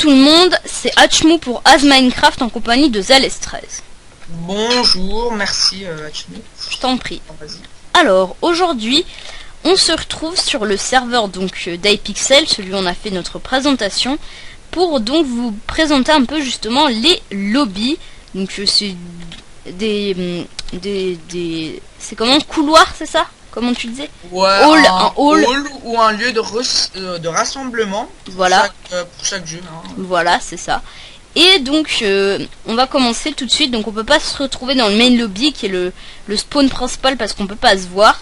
tout le monde, c'est Hachmou pour Az Minecraft en compagnie de Zales13. Bonjour, merci Hachmou. Je t'en prie. Vas-y. Alors, aujourd'hui, on se retrouve sur le serveur donc d'iPixel, celui où on a fait notre présentation, pour donc vous présenter un peu justement les lobbies. Donc c'est c'est comment, couloir, c'est ça? Comment tu disais? Ouais, un hall ou un lieu de rassemblement. Voilà. Pour chaque jeu. Hein. Voilà, c'est ça. Et donc, on va commencer tout de suite. Donc, on peut pas se retrouver dans le main lobby qui est le spawn principal parce qu'on peut pas se voir.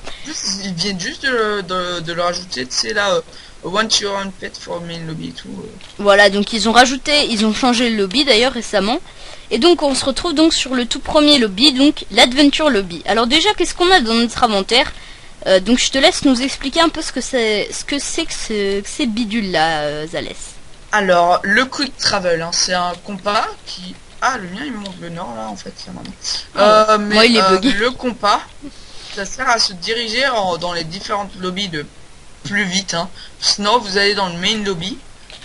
Ils viennent juste de le rajouter, c'est là, want your own pet for main lobby et tout. Voilà, donc ils ont changé le lobby d'ailleurs récemment. Et donc, on se retrouve donc sur le tout premier lobby, donc l'Adventure Lobby. Alors déjà, qu'est-ce qu'on a dans notre inventaire? Donc, je te laisse nous expliquer un peu ce que c'est que ces bidules là, Zales. Alors, le Quick Travel, hein, c'est un compas qui... Ah, le mien, il me montre le nord, là, en fait, ça maintenant. Mais moi, il est bugué. le compas, ça sert à se diriger dans les différentes lobbies de plus vite. Hein. Sinon, vous allez dans le main lobby,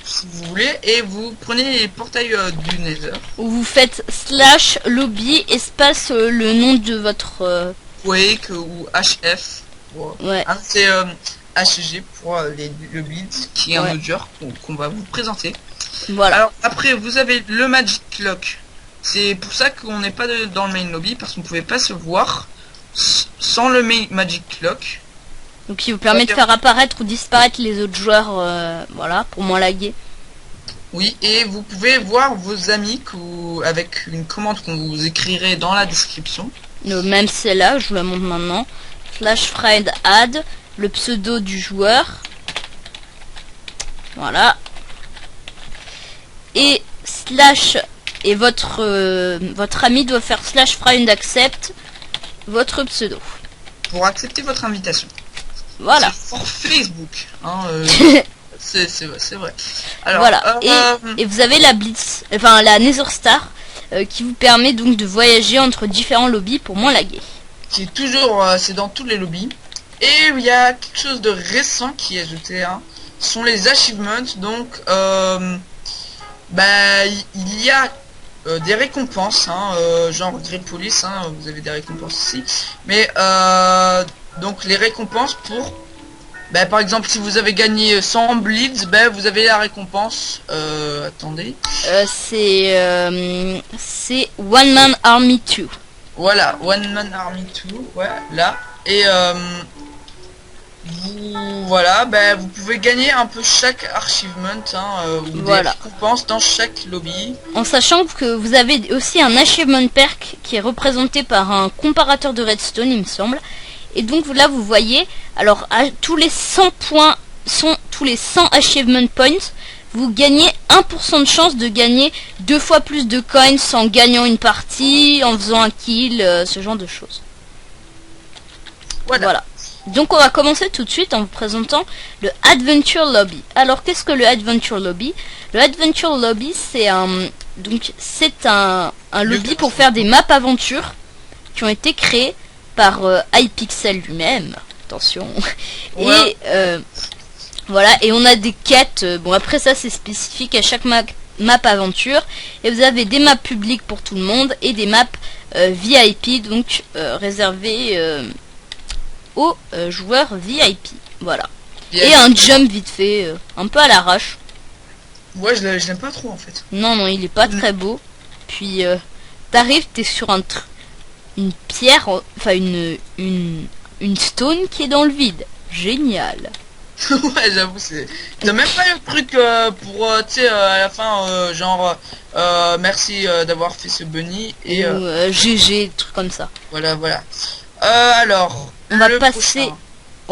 si vous voulez, et vous prenez les portails du Nether. Où vous faites / lobby, espace le nom de votre... Quake ou HF. Ouais. Hein, c'est... HG pour le build qui est un autre genre qu'on va vous présenter. Voilà. Alors après vous avez le Magic Lock. C'est pour ça qu'on n'est pas dans le main lobby parce qu'on pouvait pas se voir sans le Magic Lock. Donc il vous permet de faire apparaître ou disparaître les autres joueurs, voilà, pour moins laguer. Oui, et vous pouvez voir vos amis avec une commande qu'on vous écrirait dans la description. Même celle-là, je vous la montre maintenant. /friend add le pseudo du joueur, voilà, et et votre ami doit faire /friend accept votre pseudo pour accepter votre invitation. Voilà. C'est pour Facebook, hein, c'est vrai. Alors, voilà. Et vous avez la Blitz, enfin la Nether Star, qui vous permet donc de voyager entre différents lobbies pour moins laguer. Qui est toujours, c'est dans tous les lobbies. Et il y a quelque chose de récent qui est ajouté, hein. Ce sont les achievements. Donc, il y a des récompenses, hein, genre Grey Police, hein, vous avez des récompenses ici. Mais, donc les récompenses pour... par exemple, si vous avez gagné 100 bleeds, vous avez la récompense. Attendez. C'est One Man Army 2. Voilà, One Man Army 2, ouais, là. Et vous pouvez gagner un peu chaque achievement, hein, ou des récompenses dans chaque lobby. En sachant que vous avez aussi un achievement perk qui est représenté par un comparateur de redstone, il me semble. Et donc là vous voyez, alors tous les 100 points sont tous les 100 achievement points, vous gagnez 1% de chance de gagner 2 fois plus de coins en gagnant une partie, en faisant un kill, ce genre de choses. Voilà. Donc on va commencer tout de suite en vous présentant le Adventure Lobby. Alors qu'est-ce que le Adventure Lobby? Le Adventure Lobby c'est un lobby pour faire des maps aventures qui ont été créées par iPixel lui-même. Attention. Ouais. Et voilà, et on a des quêtes. Bon après ça c'est spécifique à chaque map aventure. Et vous avez des maps publiques pour tout le monde et des maps VIP, donc réservées aux joueurs VIP. Voilà. Et un jump vite fait, un peu à l'arrache. Ouais, je l'aime pas trop en fait. Non, il est pas très beau. Puis t'arrives, t'es sur une pierre, enfin une stone qui est dans le vide. Génial. Ouais, j'avoue, t'as même pas le truc pour, tu sais, à la fin, genre, merci d'avoir fait ce bunny et... GG, truc comme ça. Voilà. Alors, on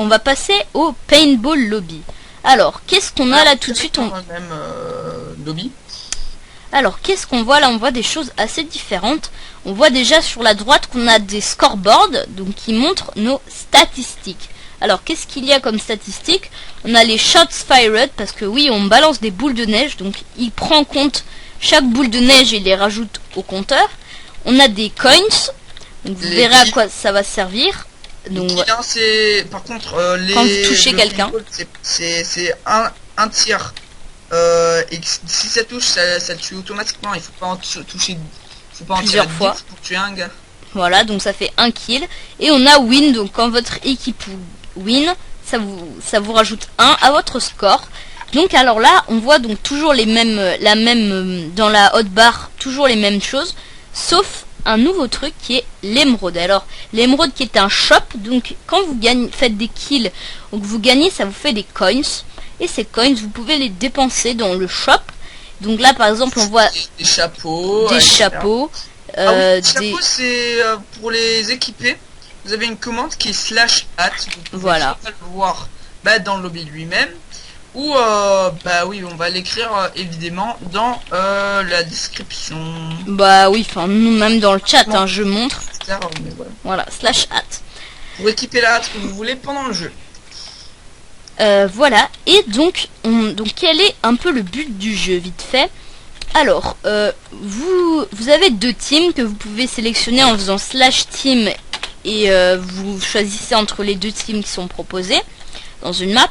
va passer au Paintball Lobby. Alors, qu'est-ce qu'on a là tout de suite? Même lobby. Alors, qu'est-ce qu'on voit là? On voit des choses assez différentes. On voit déjà sur la droite qu'on a des scoreboards, donc qui montrent nos statistiques. Alors, qu'est-ce qu'il y a comme statistiques? On a les shots fired, parce que oui, on balance des boules de neige, donc il prend en compte chaque boule de neige et les rajoute au compteur. On a des coins, donc vous verrez à quoi ça va servir. Donc, c'est par contre, quand vous touchez quelqu'un, c'est un tir et que si ça touche, ça le tue automatiquement. Il faut pas en toucher, faut pas en Plusieurs tirer fois. 10 pour tuer un gars. Voilà, donc ça fait un kill. Et on a win, donc quand votre équipe win, ça vous rajoute 1 à votre score. Donc alors là, on voit donc toujours les mêmes, dans la hotbar, toujours les mêmes choses, sauf un nouveau truc qui est l'émeraude. Alors l'émeraude qui est un shop, donc quand vous faites des kills ou que vous gagnez, ça vous fait des coins. Et ces coins, vous pouvez les dépenser dans le shop. Donc là par exemple, on voit des chapeaux. des chapeaux. Les chapeaux, c'est pour les équiper. Vous avez une commande qui est /at. Voilà. Vous pouvez le voir dans le lobby lui-même. Ou bah oui, on va l'écrire évidemment dans la description. Bah oui, enfin nous même dans le chat, hein, je montre. Mais voilà, /at. Pour équiper la hâte que vous voulez pendant le jeu. Voilà, et donc quel est un peu le but du jeu, vite fait. Alors, vous avez 2 teams que vous pouvez sélectionner en faisant /team et vous choisissez entre les 2 teams qui sont proposés dans une map.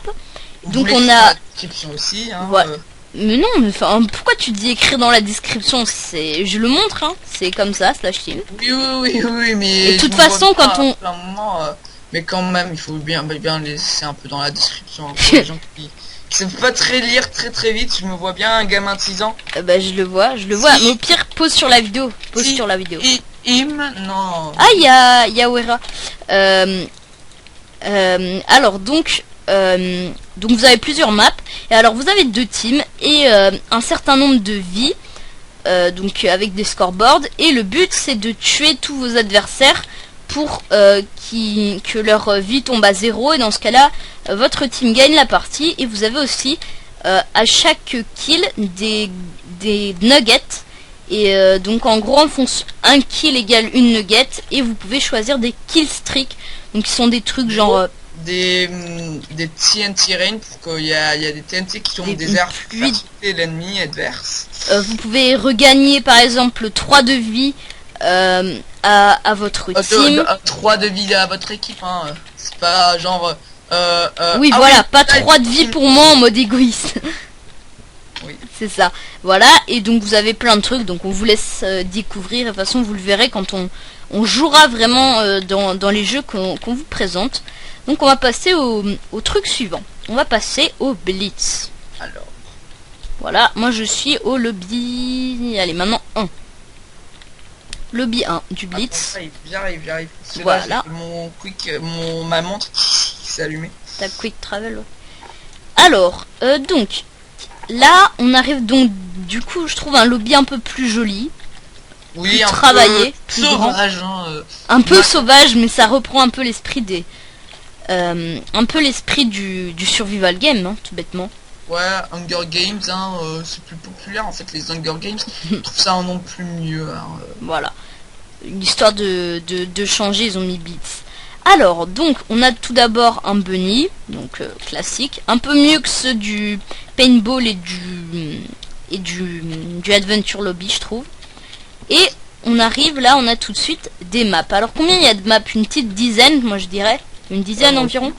Donc on a la description aussi, hein, voilà. Mais non, enfin pourquoi tu dis écrire dans la description, je le montre, hein, c'est comme ça /team. Oui, mais et de toute façon quand on mais quand même il faut bien laisser un peu dans la description, hein, pour les gens qui savent pas très lire très vite. Je me vois bien un gamin de 6 ans. Bah je le vois, mais au pire pause sur la vidéo, Non. Ah il y a Wera. Alors donc vous avez plusieurs maps et alors vous avez 2 teams et un certain nombre de vies, donc avec des scoreboards, et le but c'est de tuer tous vos adversaires pour que leur vie tombe à 0, et dans ce cas là votre team gagne la partie. Et vous avez aussi à chaque kill des nuggets, et donc en gros on fonce un kill égale une nugget, et vous pouvez choisir des kill streaks, donc qui sont des trucs genre des TNT rain, pour qu'il y a des TNT qui tombent des airs pour tuer l'ennemi adverse. Vous pouvez regagner par exemple 3 de vie à votre team. 3 de vie à votre équipe, hein. C'est pas genre oui voilà, pas 3 de vie pour moi en mode égoïste. Oui. C'est ça, voilà. Et donc vous avez plein de trucs, donc on vous laisse découvrir. De toute façon vous le verrez quand on jouera vraiment dans les jeux qu'on vous présente. Donc on va passer au truc suivant. On va passer au Blitz. Alors voilà, moi je suis au lobby. Allez, maintenant 1. Lobby 1 du Blitz. J'arrive. Voilà. Ma montre qui s'est allumée. Ta quick travel. Alors, donc là on arrive donc, du coup je trouve un lobby un peu plus joli. Oui, plus un travaillé, peu plus sauvage, grand. Un peu sauvage, mais ça reprend un peu l'esprit des un peu l'esprit du survival game, hein, tout bêtement. Ouais, Hunger Games, hein, c'est plus populaire en fait, les Hunger Games. Je trouve ça un nom plus mieux. Hein, Voilà, une histoire de changer, ils ont mis Blitz. Alors donc on a tout d'abord un bunny, donc classique, un peu mieux que ceux du paintball et du adventure lobby, je trouve. Et on arrive là, on a tout de suite des maps. Alors combien il y a de maps? Une petite dizaine, moi je dirais, une dizaine environ.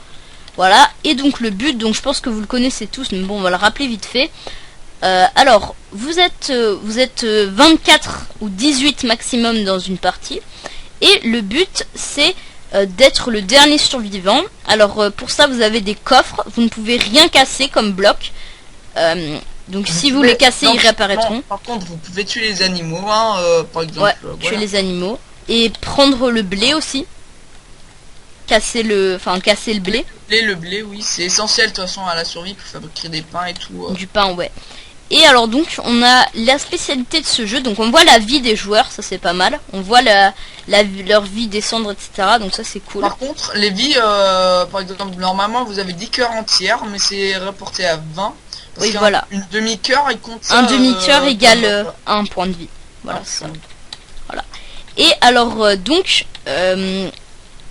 Voilà, et donc le but, donc je pense que vous le connaissez tous, mais bon on va le rappeler vite fait. Alors vous êtes 24 ou 18 maximum dans une partie, et le but c'est d'être le dernier survivant. Alors pour ça vous avez des coffres, vous ne pouvez rien casser comme bloc, donc si vous les cassez ils réapparaîtront. Par contre vous pouvez tuer les animaux, hein, par exemple. Ouais, tuer les animaux, et prendre le blé aussi, casser le blé. Le blé, oui, c'est essentiel de toute façon à la survie pour fabriquer des pains et tout. Du pain, ouais. Et alors donc on a la spécialité de ce jeu, donc on voit la vie des joueurs, ça c'est pas mal. On voit leur vie descendre, etc. Donc ça c'est cool. Par contre les vies, par exemple normalement vous avez 10 cœurs entières, mais c'est reporté à 20. Oui voilà. Une demi-cœur il compte ça, un demi-cœur égale 1 point de vie. Voilà ça. Voilà. Et alors donc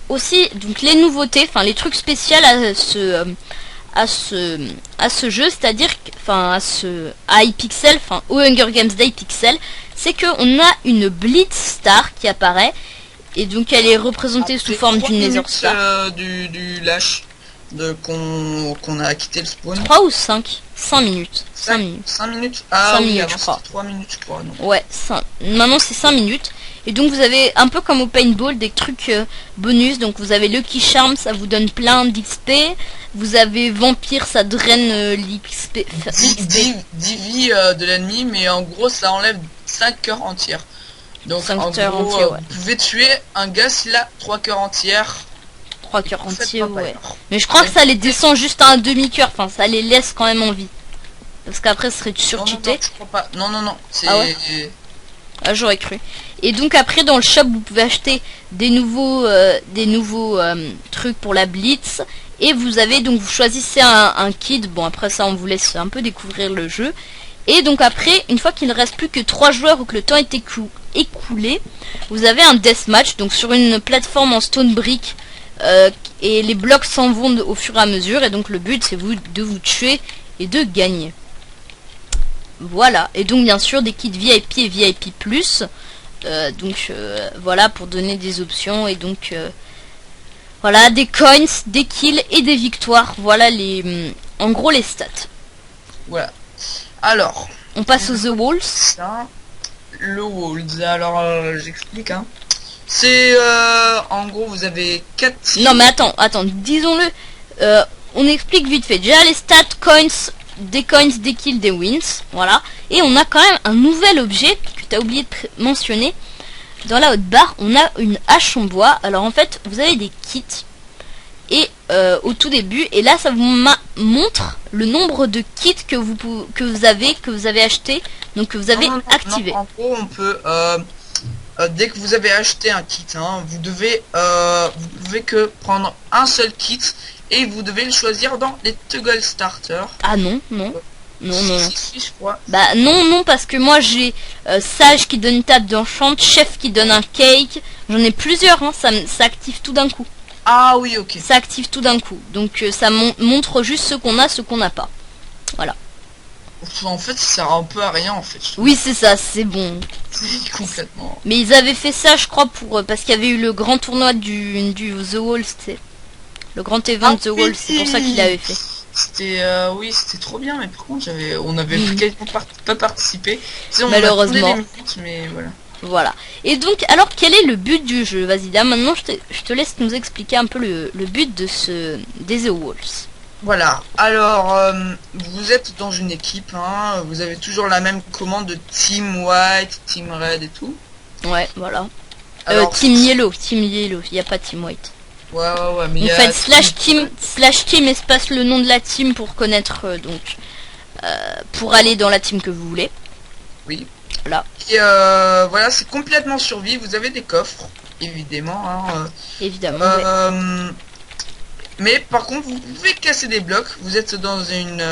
aussi donc les nouveautés, enfin les trucs spéciaux à ce jeu, c'est-à-dire à iPixel, enfin au Hunger Games d'iPixel, c'est que on a une Blitz Star qui apparaît, et donc elle est représentée sous forme d'une Nether Star. Du lâche qu'on a quitté le spawn. 3 ou 5, 5 minutes. 5 minutes. 5 minutes. Ah 5 oui, minutes, avant, je crois. c'était 3 minutes, je crois. Non. Ouais, maintenant c'est 5 minutes. Et donc vous avez un peu comme au paintball des trucs bonus. Donc vous avez Lucky Charm, ça vous donne plein d'XP. Vous avez Vampire, ça draine l'XP. 10 vies de l'ennemi, mais en gros ça enlève 5 cœurs entières. Donc 5 en cœurs gros, entiers, ouais. vous pouvez tuer un gars s'il a 3 cœurs entières. 3 cœurs Vous faites entiers, pas ouais. peur. Mais je crois que ça les descend juste à un demi-cœur. Enfin, ça les laisse quand même en vie. Parce qu'après, ce serait Non, non, surcheaté. non, je crois pas. Non, non, non. C'est... Ah ouais Ah, j'aurais cru. Et donc après, dans le shop, vous pouvez acheter des nouveaux trucs pour la Blitz. Et vous avez donc, vous choisissez un kit. Bon, après ça, on vous laisse un peu découvrir le jeu. Et donc après, une fois qu'il ne reste plus que 3 joueurs ou que le temps est écoulé, vous avez un deathmatch. Donc sur une plateforme en stone brick. Et les blocs s'en vont au fur et à mesure. Et donc le but, c'est de vous tuer et de gagner. Voilà. Et donc bien sûr, des kits VIP et VIP+. Voilà, pour donner des options. Et donc... voilà, des coins, des kills et des victoires. Voilà en gros les stats. Voilà. Alors, on passe aux The Walls. Ça, le Walls. Alors, j'explique. Hein. C'est en gros, vous avez 4 teams. Non mais attends, disons-le. On explique vite fait. Déjà les stats, coins, des kills, des wins. Voilà. Et on a quand même un nouvel objet que tu as oublié de mentionner. Dans la haute barre, on a une hache en bois. Alors en fait, vous avez des kits. Et au tout début, et là ça vous montre le nombre de kits que vous avez acheté, donc que vous avez activé. En gros, on peut dès que vous avez acheté un kit, hein, vous pouvez que prendre un seul kit et vous devez le choisir dans les Toggle Starter. Ah non. Si, je crois. Bah non, parce que moi j'ai Sage qui donne une table d'enchant, Chef qui donne un cake, j'en ai plusieurs, hein, ça active tout d'un coup. Ah oui, ok. Ça active tout d'un coup, donc ça montre juste ce qu'on a, ce qu'on n'a pas. Voilà. En fait, ça sert un peu à rien en fait. Oui, c'est ça, c'est bon. C'est complètement. Mais ils avaient fait ça, je crois, parce qu'il y avait eu le grand tournoi du The Walls, tu sais. Le grand event The Walls, c'est pour ça qu'il l'avait fait. C'était oui, c'était trop bien, mais par contre on avait quasiment pas participé. Malheureusement. Mais voilà. Voilà. Et donc, alors quel est le but du jeu? Vas-y, là maintenant je te laisse nous expliquer un peu le but de des The Walls. Voilà. Alors vous êtes dans une équipe, hein, vous avez toujours la même commande de Team White, Team Red et tout. Ouais, voilà. Alors, Team Yellow, il n'y a pas Team White. Ouais, mais vous faites /team espace le nom de la team pour connaître pour aller dans la team que vous voulez. Oui. Voilà. Et voilà, c'est complètement survie. Vous avez des coffres, évidemment. Hein, évidemment. Ouais. Mais par contre, vous pouvez casser des blocs. Vous êtes dans une.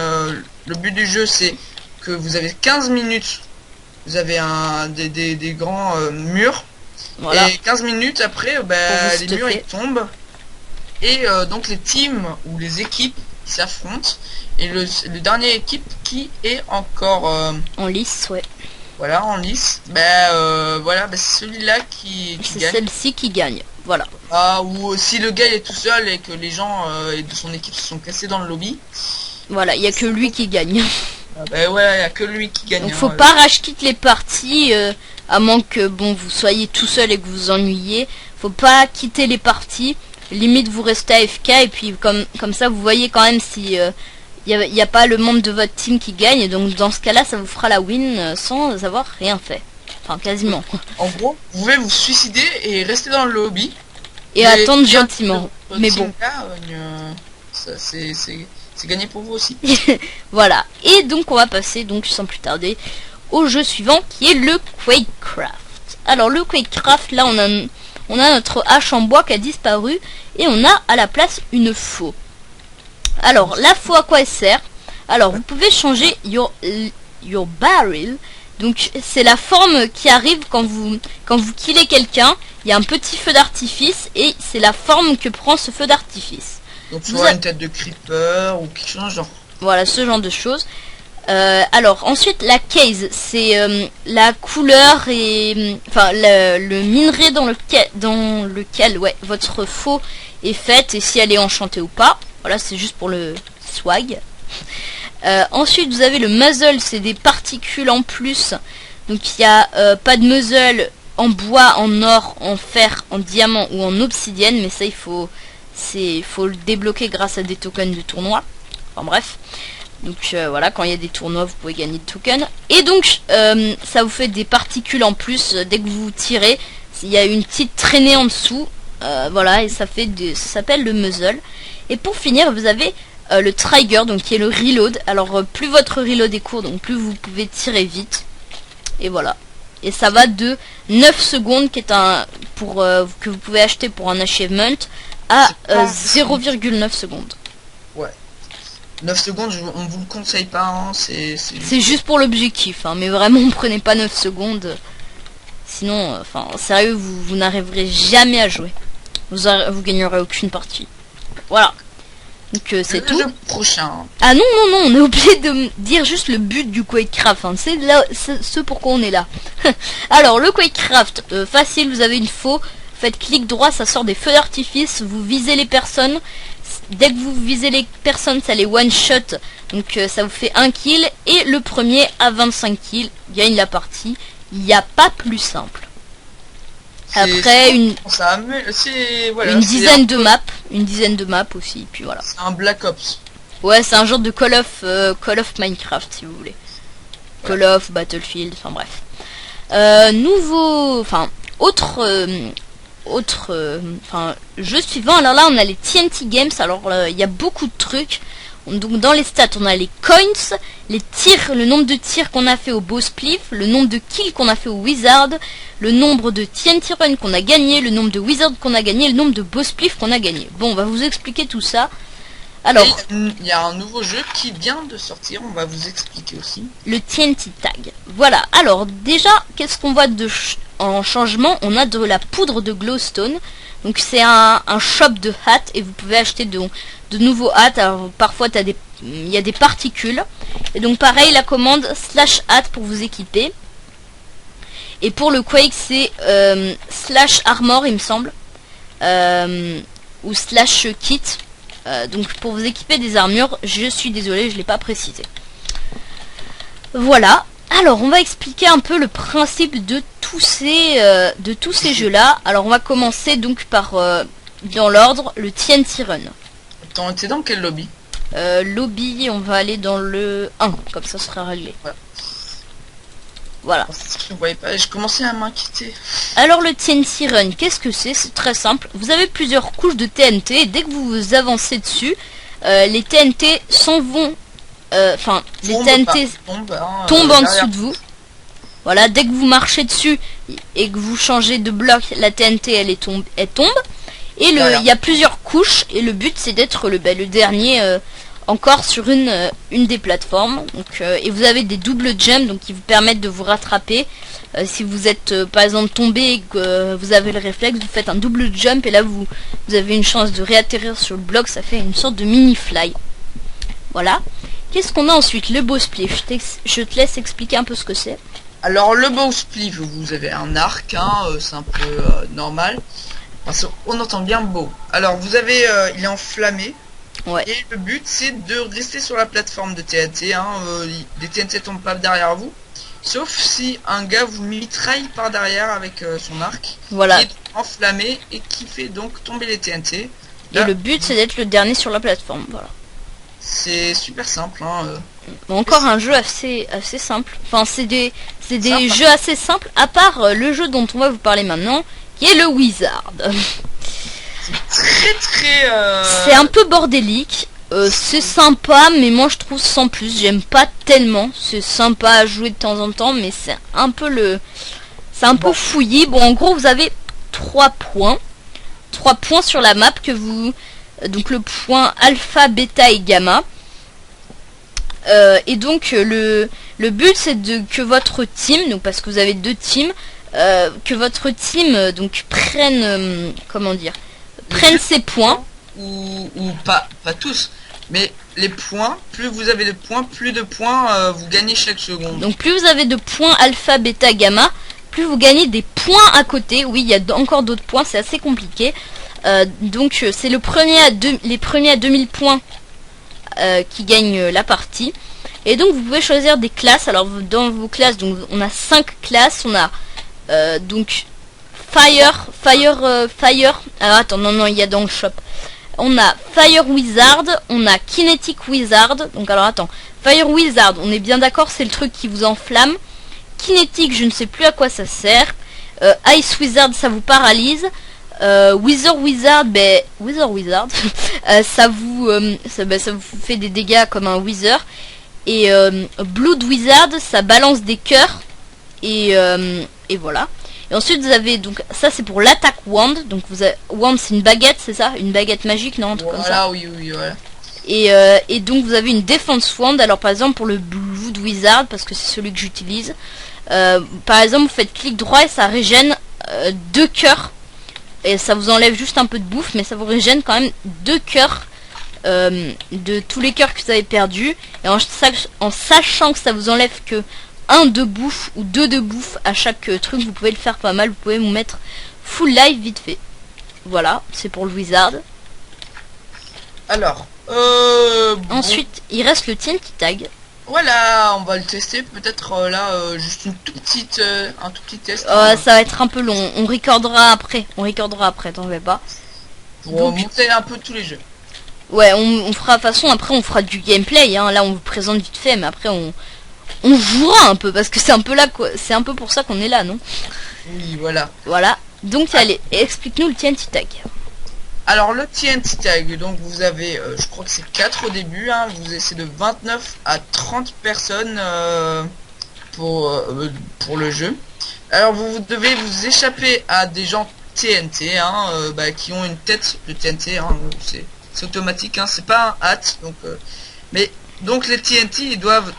Le but du jeu, c'est que vous avez 15 minutes. Vous avez des grands murs. Voilà. Et 15 minutes après, les murs ils tombent. Et donc les teams ou les équipes s'affrontent. Et le dernier équipe qui est encore en lice, ouais. Voilà, en lice. C'est celui-là qui c'est gagne. Celle-ci qui gagne. Voilà. Ah, ou si le gars est tout seul et que les gens de son équipe se sont cassés dans le lobby. Voilà, il y a que lui qui gagne. Ouais, il y a que lui qui gagne. Donc faut pas rage quitte les parties, à moins que vous soyez tout seul et que vous vous ennuyez. Faut pas quitter les parties. Limite vous restez AFK et puis comme ça vous voyez quand même si y a pas le membre de votre team qui gagne. Et donc dans ce cas-là, ça vous fera la win sans avoir rien fait. Enfin quasiment. En gros, vous pouvez vous suicider et rester dans le lobby. Et attendre gentiment. Mais bon. C'est gagné pour vous aussi. Voilà. Et donc on va passer donc sans plus tarder au jeu suivant qui est le Quakecraft. Alors le Quakecraft, là on a notre hache en bois qui a disparu et on a à la place une faux. Alors la faux, à quoi elle sert? Alors vous pouvez changer your barrel. Donc c'est la forme qui arrive quand vous killez quelqu'un. Il y a un petit feu d'artifice et c'est la forme que prend ce feu d'artifice. Donc soit une tête de creeper ou quelque chose genre. Voilà, ce genre de choses. Alors ensuite la case, c'est la couleur et enfin le minerai dans lequel ouais, votre faux est faite et si elle est enchantée ou pas. Voilà, c'est juste pour le swag. Ensuite vous avez le muzzle, c'est des particules en plus. Donc il n'y a pas de muzzle en bois, en or, en fer, en diamant ou en obsidienne, mais ça il faut le débloquer grâce à des tokens de tournoi. Enfin bref. Donc voilà, quand il y a des tournois vous pouvez gagner des tokens. Et donc ça vous fait des particules en plus dès que vous tirez. Il y a une petite traînée en dessous. Voilà, et ça s'appelle le muzzle. Et pour finir vous avez le trigger, donc qui est le reload. Alors plus votre reload est court, donc plus vous pouvez tirer vite. Et voilà. Et ça va de 9 secondes qui est que vous pouvez acheter pour un achievement à 0,9 secondes. Ouais. 9 secondes, on vous le conseille pas, hein. C'est juste pour l'objectif, hein, mais vraiment prenez pas 9 secondes. Sinon, enfin, sérieux, vous n'arriverez jamais à jouer. Vous gagnerez aucune partie. Voilà. Donc c'est tout. Le prochain. Ah non, on est obligé de me dire juste le but du Quakecraft. Hein. C'est ce pourquoi on est là. Alors, le Quakecraft, facile, vous avez une faux. Faites clic droit, ça sort des feux d'artifice. Vous visez les personnes. Dès que vous visez les personnes, ça les one-shot. Donc ça vous fait 1 kill. Et le premier à 25 kills gagne la partie. Il n'y a pas plus simple. Après une dizaine de maps aussi, puis voilà. C'est un Black Ops. Ouais, c'est un genre de Call of Minecraft si vous voulez. Ouais. Call of, Battlefield, enfin bref. Jeu suivant. Alors là on a les TNT Games. Alors il y a beaucoup de trucs. Donc dans les stats on a les coins, les tirs, le nombre de tirs qu'on a fait au bow spliff, le nombre de kills qu'on a fait au wizard, le nombre de TNT run qu'on a gagné, le nombre de wizard qu'on a gagné, le nombre de bow spliff qu'on a gagné. Bon, on va vous expliquer tout ça. Alors, il y a un nouveau jeu qui vient de sortir, on va vous expliquer aussi. Le TNT Tag. Voilà, alors déjà, qu'est-ce qu'on voit en changement? On a de la poudre de glowstone. Donc c'est un shop de hâte et vous pouvez acheter de nouveaux hâtes. Alors parfois il y a des particules. Et donc pareil, la commande /hâte pour vous équiper. Et pour le Quake c'est /armor il me semble. Ou /kit. Donc pour vous équiper des armures, je suis désolé, je l'ai pas précisé. Voilà. Alors on va expliquer un peu le principe de tous ces jeux là. Alors on va commencer donc par dans l'ordre le TNT Run. Attends, t'es dans quel lobby? Lobby, on va aller dans le 1, comme ça sera réglé. Voilà. Je ne voyais pas, je commençais à m'inquiéter. Alors le TNT Run, qu'est-ce que c'est? C'est très simple. Vous avez plusieurs couches de TNT et dès que vous avancez dessus, les TNT s'en vont. Les TNT tombent en dessous de vous. Voilà, dès que vous marchez dessus et que vous changez de bloc, la TNT elle tombe. Et il y a plusieurs couches et le but c'est d'être le dernier encore sur une des plateformes. Donc, et vous avez des doubles jumps donc qui vous permettent de vous rattraper. Si vous êtes par exemple tombé et que vous avez le réflexe, vous faites un double jump et là vous avez une chance de réatterrir sur le bloc. Ça fait une sorte de mini fly. Voilà. Qu'est-ce qu'on a ensuite? Le bow spliff. Je te laisse expliquer un peu ce que c'est. Alors le bow spliff, vous avez un arc, hein, c'est un peu normal. Parce qu'on entend bien beau. Alors vous avez, il est enflammé. Ouais. Et le but c'est de rester sur la plateforme de TNT. Hein, les TNT tombent pas derrière vous. Sauf si un gars vous mitraille par derrière avec son arc. Voilà. Qui est enflammé et qui fait donc tomber les TNT. Là, et le but c'est d'être le dernier sur la plateforme. Voilà. C'est super simple. Hein, encore un jeu assez simple. Enfin c'est des jeux assez simples. À part le jeu dont on va vous parler maintenant, qui est le Wizard. C'est un peu bordélique. C'est sympa, mais moi je trouve sans plus. J'aime pas tellement. C'est sympa à jouer de temps en temps, mais c'est un peu fouillis. Bon, en gros, vous avez 3 points. 3 points sur la map que vous... Donc le point alpha, bêta et gamma. Et donc le but c'est que votre team, donc parce que vous avez 2 teams, que votre team donc prenne ses points. Ou pas tous, mais les points, plus vous avez de points, plus de points vous gagnez chaque seconde. Donc plus vous avez de points alpha, bêta, gamma, plus vous gagnez des points à côté. Oui, il y a encore d'autres points, c'est assez compliqué. Donc c'est les premiers à 2000 points qui gagnent la partie. Et donc vous pouvez choisir des classes. Alors dans vos classes, donc on a 5 classes. On a donc Fire. Alors attends, non, il y a dans le shop. On a Fire Wizard, on a Kinetic Wizard. Donc alors attends, Fire Wizard, on est bien d'accord, c'est le truc qui vous enflamme. Kinetic, je ne sais plus à quoi ça sert. Ice Wizard, ça vous paralyse. Wither Wizard, ça vous fait des dégâts comme un Wither. Et Blood Wizard, ça balance des cœurs. Et voilà. Et ensuite vous avez donc ça c'est pour l'attaque wand. Donc vous avez wand, c'est une baguette, c'est ça, une baguette magique, non, un truc comme ça. Oui, voilà. Et donc vous avez une défense wand. Alors par exemple pour le Blood Wizard, parce que c'est celui que j'utilise, par exemple vous faites clic droit et ça régène 2 cœurs. Et ça vous enlève juste un peu de bouffe, mais ça vous régène quand même 2 cœurs de tous les cœurs que vous avez perdus. Et en sachant que ça vous enlève que 1 de bouffe ou 2 de bouffe à chaque truc, vous pouvez le faire pas mal. Vous pouvez vous mettre full life vite fait. Voilà, c'est pour le Wizard. Alors, ensuite, il reste le TNT Tag. Voilà, on va le tester peut-être juste un tout petit test. Ça va être un peu long, on recordera après, t'en fais pas. Pour monter un peu tous les jeux. Ouais, on fera de toute façon, après on fera du gameplay, hein. Là on vous présente vite fait, mais après on jouera un peu, parce que c'est un peu là, quoi. C'est un peu pour ça qu'on est là, non? Oui, voilà. Voilà, donc allez, explique-nous le TNT Tag. Alors le TNT Tag, donc vous avez, je crois que c'est 4 au début, hein, c'est de 29 à 30 personnes pour le jeu. Alors vous devez vous échapper à des gens TNT, hein, qui ont une tête de TNT, hein, c'est automatique, hein, c'est pas un hat, donc mais donc les TNT ils doivent,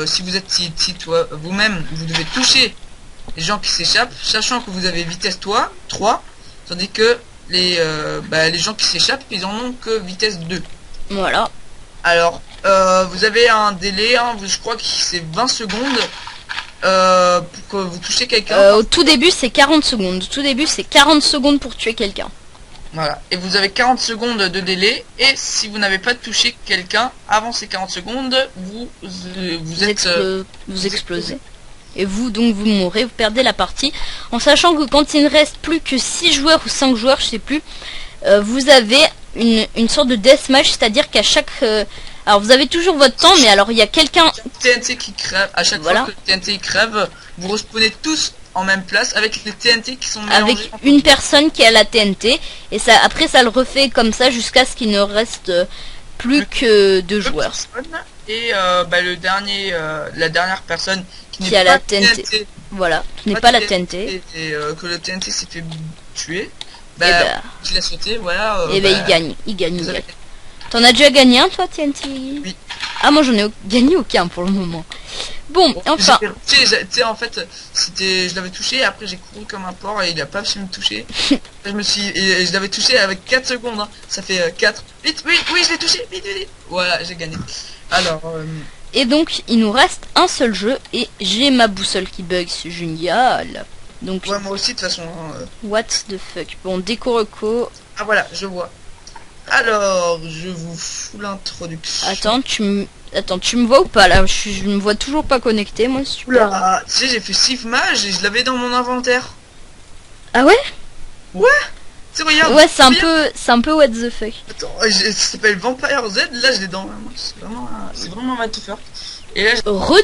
si vous êtes TNT vous-même, vous devez toucher les gens qui s'échappent, sachant que vous avez vitesse 3, tandis que les gens qui s'échappent, ils en ont que vitesse 2. Voilà. Alors, vous avez un délai, hein, je crois que c'est 20 secondes pour que vous touchez quelqu'un. Au tout début, c'est 40 secondes. Au tout début, c'est 40 secondes pour tuer quelqu'un. Voilà. Et vous avez 40 secondes de délai. Et si vous n'avez pas touché quelqu'un avant ces 40 secondes, vous explosez. Et vous mourrez, vous perdez la partie. En sachant que quand il ne reste plus que 6 joueurs ou 5 joueurs, je sais plus, vous avez une sorte de deathmatch, c'est-à-dire qu'à chaque... alors vous avez toujours votre temps, mais alors il y a quelqu'un... TNT qui crève, à chaque fois que le TNT crève, vous respawnez tous en même place avec les TNT qui sont mélangés. Avec une personne qui a la TNT, et ça après ça le refait comme ça jusqu'à ce qu'il ne reste plus que 2 joueurs. Et la dernière personne qui a la TNT. Voilà, qui n'est pas la TNT. Et que le TNT s'est fait tuer. Je l'ai sauté, voilà. Il gagne. T'en as déjà gagné un, toi, TNT? Oui. Ah, moi j'en ai gagné aucun pour le moment. Bon, enfin. Tu sais, en fait, je l'avais touché, après j'ai couru comme un porc et il a pas su me toucher. Je l'avais touché avec 4 secondes, hein. Ça fait 4. Vite, oui, je l'ai touché, vite. Voilà, j'ai gagné. Alors. Et donc, il nous reste un seul jeu et j'ai ma boussole qui bug, c'est génial. Donc, ouais, moi aussi de toute façon. What the fuck. Bon, déco reco. Ah voilà, je vois. Alors, je vous fous l'introduction. Attends, tu me vois ou pas là? Je me vois toujours pas connecté, moi. Super. Là, tu sais, j'ai fait Save Mage et je l'avais dans mon inventaire. Ah ouais? Ouais. Tu regarde. Ouais, c'est un peu what the fuck. Attends, ça s'appelle Vampire Z. Là, je l'ai dans. C'est vraiment what the fuck. Et là,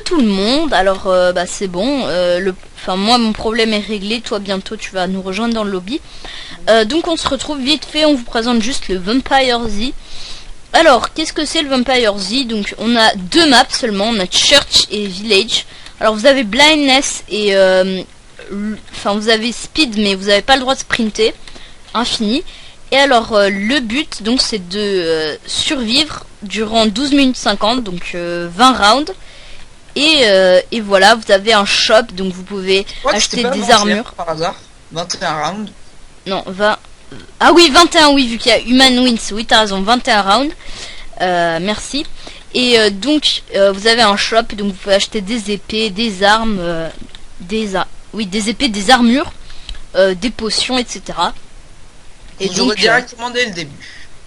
tout le monde. Alors, c'est bon. Moi, mon problème est réglé. Toi, bientôt, tu vas nous rejoindre dans le lobby. Donc, on se retrouve vite fait. On vous présente juste le Vampire Z. Alors, qu'est-ce que c'est le Vampire Z? Donc, on a 2 maps seulement. On a Church et Village. Alors, vous avez Blindness et... vous avez Speed, mais vous n'avez pas le droit de sprinter. Infini. Et alors, le but, donc, c'est de survivre durant 12 minutes 50, donc 20 rounds. Et voilà, vous avez un shop, donc vous pouvez acheter des armures. Par hasard, 21 rounds. Non, 20... Ah oui, 21, oui, vu qu'il y a Human Wins. Oui, t'as raison, 21 rounds. Merci. Et donc, vous avez un shop, donc vous pouvez acheter des épées, des armes, des épées, des armures, des potions, etc. Et donc, directement dès le début.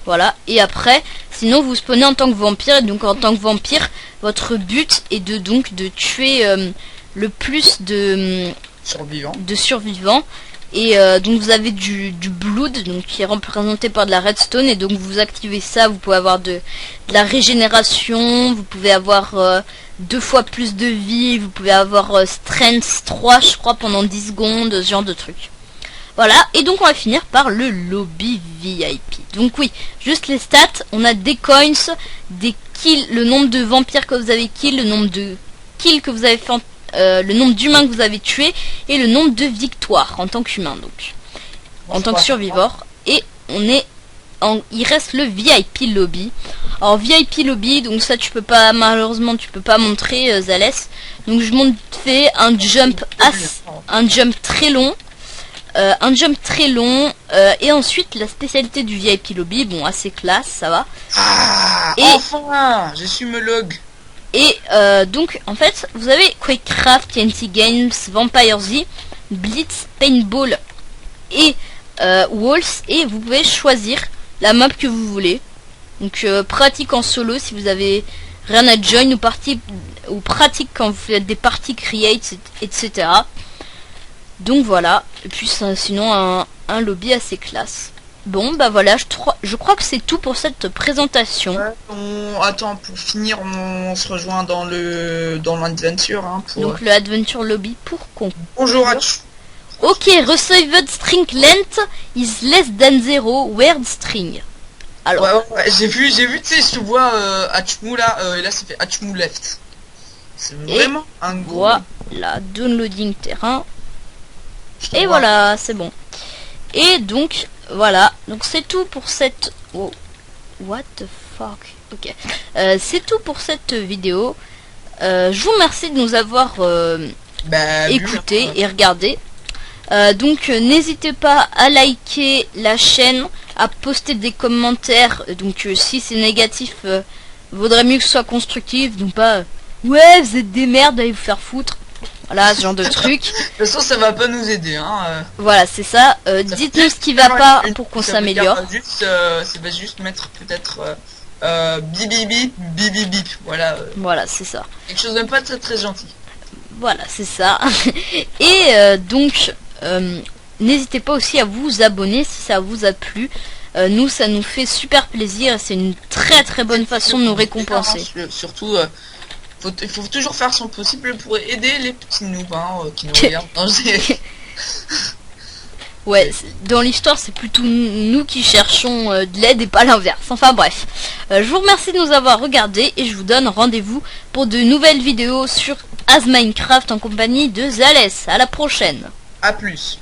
Voilà, et après, sinon vous spawnez en tant que vampire, et donc en tant que vampire, votre but est de tuer le plus de survivants. Et donc vous avez du blood, donc qui est représenté par de la redstone, et donc vous activez ça, vous pouvez avoir de la régénération, vous pouvez avoir 2 fois plus de vie, vous pouvez avoir strength 3 je crois pendant 10 secondes, ce genre de trucs. Voilà, et donc on va finir par le lobby VIP. Donc oui, juste les stats, on a des coins, des kills, le nombre de vampires que vous avez kill, le nombre de kills que vous avez fait, le nombre d'humains que vous avez tués, et le nombre de victoires en tant qu'humain, donc en tant que survivor. Et il reste le VIP lobby. Alors VIP lobby, donc ça tu peux pas, malheureusement tu peux pas montrer Zalès. Donc je monte fait un jump très long. Et ensuite la spécialité du VIP lobby, bon assez classe, ça va. Et enfin, j'ai su me log. Et donc en fait vous avez Quakecraft, TNT Games, Vampire Z, Blitz, Paintball et Walls, et vous pouvez choisir la map que vous voulez. Donc pratique en solo si vous avez rien à join, ou pratique quand vous faites des parties create, etc. Donc voilà, et puis sinon un lobby assez classe. Bon bah voilà, je crois que c'est tout pour cette présentation. Ouais, attends, pour finir, on se rejoint dans l'adventure. Hein, donc le adventure lobby pour conclure. Bonjour à Ok, received string length is less than 0 word string. Alors ouais, j'ai vu, tu sais, je te vois Hachmou là, et là ça fait Hachmou left. C'est vraiment un gros. Voilà, downloading terrain. Et voilà, c'est bon. Et donc voilà, donc c'est tout pour cette what the fuck. Ok, c'est tout pour cette vidéo. Je vous remercie de nous avoir écouté et regardé. Donc n'hésitez pas à liker la chaîne, à poster des commentaires. Donc si c'est négatif, vaudrait mieux que ce soit constructif, donc pas ouais vous êtes des merdes, allez vous faire foutre. Voilà, ce genre de truc. De toute façon, ça va pas nous aider. Hein. Voilà, c'est ça. Dites-nous ce qui va pas pour qu'on s'améliore. Ça va juste mettre peut-être bip bip bip bip bip bip. Voilà. Voilà, c'est ça. Quelque chose de pas très très gentil. Voilà, c'est ça. Et donc, n'hésitez pas aussi à vous abonner si ça vous a plu. Nous, ça nous fait super plaisir. C'est une très très bonne façon de nous récompenser. Surtout. Il faut toujours faire son possible pour aider les petits noobs qui nous regardent. Ouais, dans l'histoire, c'est plutôt nous qui cherchons de l'aide et pas l'inverse. Enfin bref, je vous remercie de nous avoir regardés et je vous donne rendez-vous pour de nouvelles vidéos sur As Minecraft en compagnie de Zalès. À la prochaine. À plus.